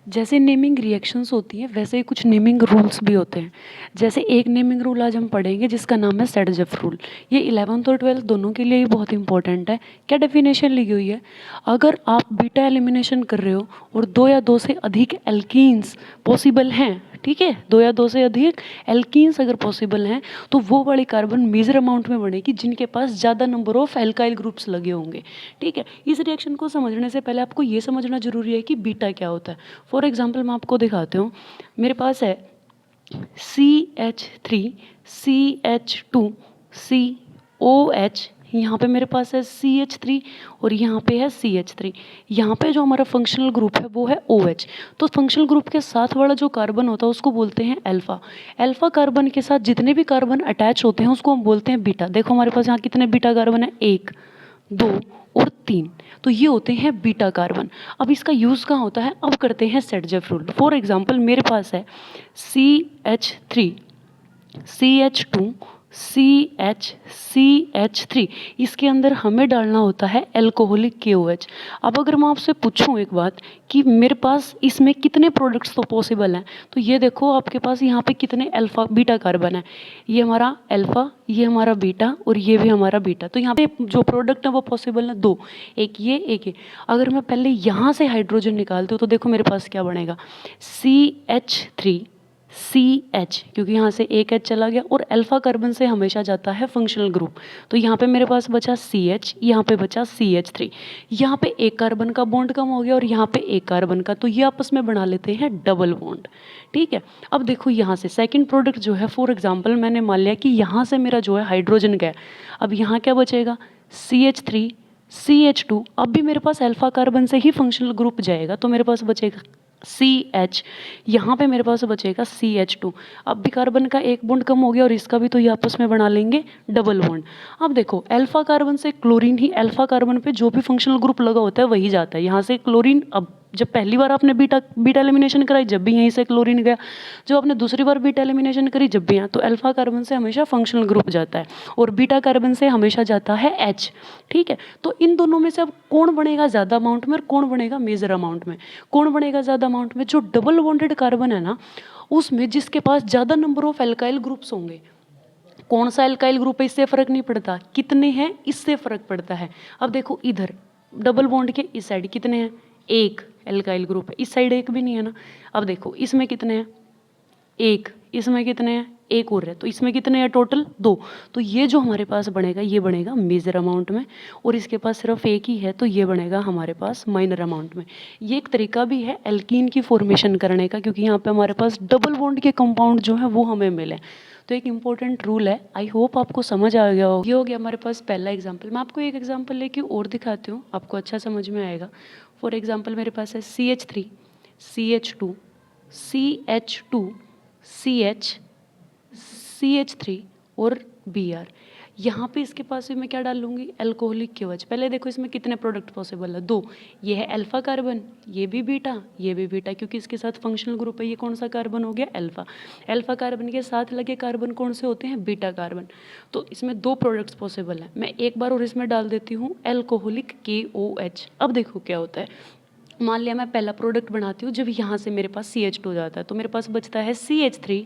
जैसे naming reactions होती हैं वैसे ही कुछ नेमिंग रूल्स भी होते हैं। जैसे एक नेमिंग रूल आज हम पढ़ेंगे जिसका नाम है सेडजफ रूल। ये 11th और 12th दोनों के लिए ही बहुत इंपॉर्टेंट है। क्या डेफिनेशन लिखी हुई है, अगर आप बीटा एलिमिनेशन कर रहे हो और दो या दो से अधिक एल्कीन्स पॉसिबल हैं, ठीक है, दो या दो से अधिक एल्कीन्स अगर पॉसिबल हैं तो वो वाली कार्बन मेजर अमाउंट में बनेगी जिनके पास ज़्यादा नंबर ऑफ एल्काइल ग्रुप्स लगे होंगे। ठीक है, इस रिएक्शन को समझने से पहले आपको ये समझना जरूरी है कि बीटा क्या होता है। फॉर एग्जाम्पल मैं आपको दिखाती हूँ, मेरे पास है CH3 CH2 COH, यहाँ पे मेरे पास है CH3 और यहाँ पे है CH3। यहाँ पे जो हमारा फंक्शनल ग्रुप है वो है OH। तो फंक्शनल ग्रुप के साथ वाला जो कार्बन होता है उसको बोलते हैं अल्फा। अल्फा कार्बन के साथ जितने भी कार्बन अटैच होते हैं उसको हम बोलते हैं बीटा। देखो हमारे पास यहाँ कितने बीटा कार्बन है, 1 2 और 3, तो ये होते हैं बीटा कार्बन। अब इसका यूज़ कहाँ होता है, अब करते हैं सेडजफ रूल। फॉर एग्जांपल मेरे पास है CH3 CH2 CH3, इसके अंदर हमें डालना होता है एल्कोहलिक KOH। अब अगर मैं आपसे पूछूं एक बात कि मेरे पास इसमें कितने प्रोडक्ट्स तो पॉसिबल हैं, तो ये देखो आपके पास यहाँ पे कितने अल्फा बीटा कार्बन है, ये हमारा अल्फा, ये हमारा बीटा और ये भी हमारा बीटा। तो यहाँ पे जो प्रोडक्ट है वो पॉसिबल है दो, एक ये एक ये। अगर मैं पहले यहाँ से हाइड्रोजन निकालती हूँ तो देखो मेरे पास क्या बनेगा, CH3 CH, क्योंकि यहाँ से एक H चला गया और अल्फा कार्बन से हमेशा जाता है फंक्शनल ग्रुप। तो यहाँ पे मेरे पास बचा CH, यहाँ पे बचा CH3। यहाँ पे एक कार्बन का बॉन्ड कम हो गया और यहाँ पे एक कार्बन का, तो ये आपस में बना लेते हैं डबल बॉन्ड। ठीक है, अब देखो यहाँ से सेकेंड प्रोडक्ट जो है, फॉर एग्जाम्पल मैंने मान लिया कि यहाँ से मेरा जो है हाइड्रोजन गया, अब यहाँ क्या बचेगा, CH3 CH2। अब भी मेरे पास अल्फा कार्बन से ही फंक्शनल ग्रुप जाएगा, तो मेरे पास बचेगा CH, यहाँ पे मेरे पास बचेगा CH2। अब भी कार्बन का एक बॉन्ड कम हो गया और इसका भी, तो ये आपस में बना लेंगे डबल बॉन्ड। अब देखो अल्फा कार्बन से क्लोरीन ही अल्फा कार्बन पे जो भी फंक्शनल ग्रुप लगा होता है वही जाता है। यहाँ से क्लोरीन, अब जब पहली बार आपने बीटा एलिमिनेशन कराई जब भी यहीं से क्लोरीन गया, जो आपने दूसरी बार बीटा एलिमिनेशन करी जब भी यहाँ, तो अल्फा कार्बन से हमेशा फंक्शनल ग्रुप जाता है और बीटा कार्बन से हमेशा जाता है H। ठीक है, तो इन दोनों में से अब कौन बनेगा ज़्यादा अमाउंट में और कौन बनेगा मेजर अमाउंट में, कौन बनेगा ज़्यादा अमाउंट में, जो डबल बॉन्डेड कार्बन है ना उसमें जिसके पास ज़्यादा नंबर ऑफ एल्काइल ग्रुप्स होंगे। कौन सा एल्काइल ग्रुप है इससे फ़र्क नहीं पड़ता, कितने हैं इससे फ़र्क पड़ता है। अब देखो इधर डबल बॉन्ड के इस साइड कितने हैं, एक एल्काइल ग्रुप है, इस साइड एक भी नहीं है ना। अब देखो इसमें कितने हैं, एक, इसमें कितने हैं, एक और है, तो इसमें कितने हैं टोटल, दो। तो ये जो हमारे पास बनेगा ये बनेगा मेजर अमाउंट में, और इसके पास सिर्फ एक ही है तो ये बनेगा हमारे पास माइनर अमाउंट में। ये एक तरीका भी है एल्कीन की फॉर्मेशन करने का, क्योंकि यहाँ पे हमारे पास डबल बॉन्ड के कंपाउंड जो है वो हमें मिले। तो एक इंपॉर्टेंट रूल है, आई होप आपको समझ आ गया हो। ये हो गया हमारे पास पहला एग्जाम्पल। मैं आपको एक एग्जाम्पल लेके और दिखाती हूँ, आपको अच्छा समझ में आएगा। फॉर एग्जाम्पल मेरे पास है CH3 CH2 CH2 CH CH3 और Br। यहाँ पे इसके पास भी मैं क्या डाल लूँगी, एल्कोहलिक KOH। पहले देखो इसमें कितने प्रोडक्ट पॉसिबल है, दो। ये है अल्फा कार्बन, ये भी बीटा, ये भी बीटा, क्योंकि इसके साथ फंक्शनल ग्रुप है। ये कौन सा कार्बन हो गया, अल्फा। अल्फा कार्बन के साथ लगे कार्बन कौन से होते हैं, बीटा कार्बन। तो इसमें दो प्रोडक्ट्स पॉसिबल हैं। मैं एक बार और इसमें डाल देती हूँ एल्कोहलिक KOH। अब देखो क्या होता है, मान लिया मैं पहला प्रोडक्ट बनाती हूँ, जब यहाँ से मेरे पास CH2 जाता है तो मेरे पास बचता है CH3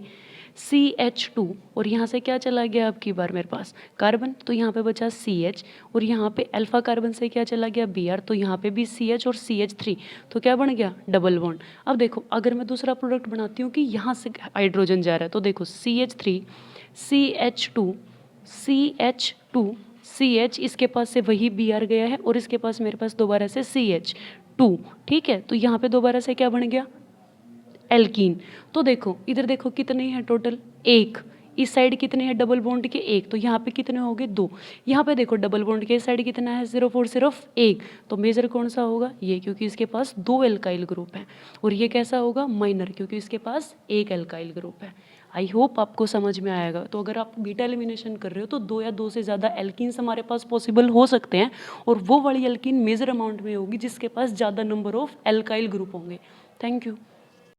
CH2 और यहाँ से क्या चला गया अब की बार मेरे पास कार्बन, तो यहाँ पे बचा CH, और यहाँ पे अल्फा कार्बन से क्या चला गया Br, तो यहाँ पे भी CH और CH3, तो क्या बन गया डबल बॉन्ड। अब देखो अगर मैं दूसरा प्रोडक्ट बनाती हूँ कि यहाँ से हाइड्रोजन जा रहा है, तो देखो CH3 CH2 CH2 CH, इसके पास से वही Br गया है और इसके पास मेरे पास दोबारा से CH2। ठीक है, तो यहाँ पे दोबारा से क्या बन गया, एल्कीन। तो देखो इधर देखो कितने हैं टोटल, एक, इस साइड कितने हैं डबल बॉन्ड के, एक, तो यहाँ पे कितने हो गए, दो। यहाँ पे देखो डबल बॉन्ड के इस साइड कितना है, सिर्फ और सिर्फ एक, तो मेजर कौन सा होगा, ये, क्योंकि इसके पास दो एल्काइल ग्रुप है। और ये कैसा होगा, माइनर, क्योंकि इसके पास एक एल्काइल ग्रुप है। आई होप आपको समझ में आएगा। तो अगर आप बीटा एलिमिनेशन कर रहे हो तो दो या दो से ज़्यादा एल्कीन्स हमारे पास पॉसिबल हो सकते हैं, और वो वाली एल्कीन मेजर अमाउंट में होगी जिसके पास ज़्यादा नंबर ऑफ एल्काइल ग्रुप होंगे। Thank you.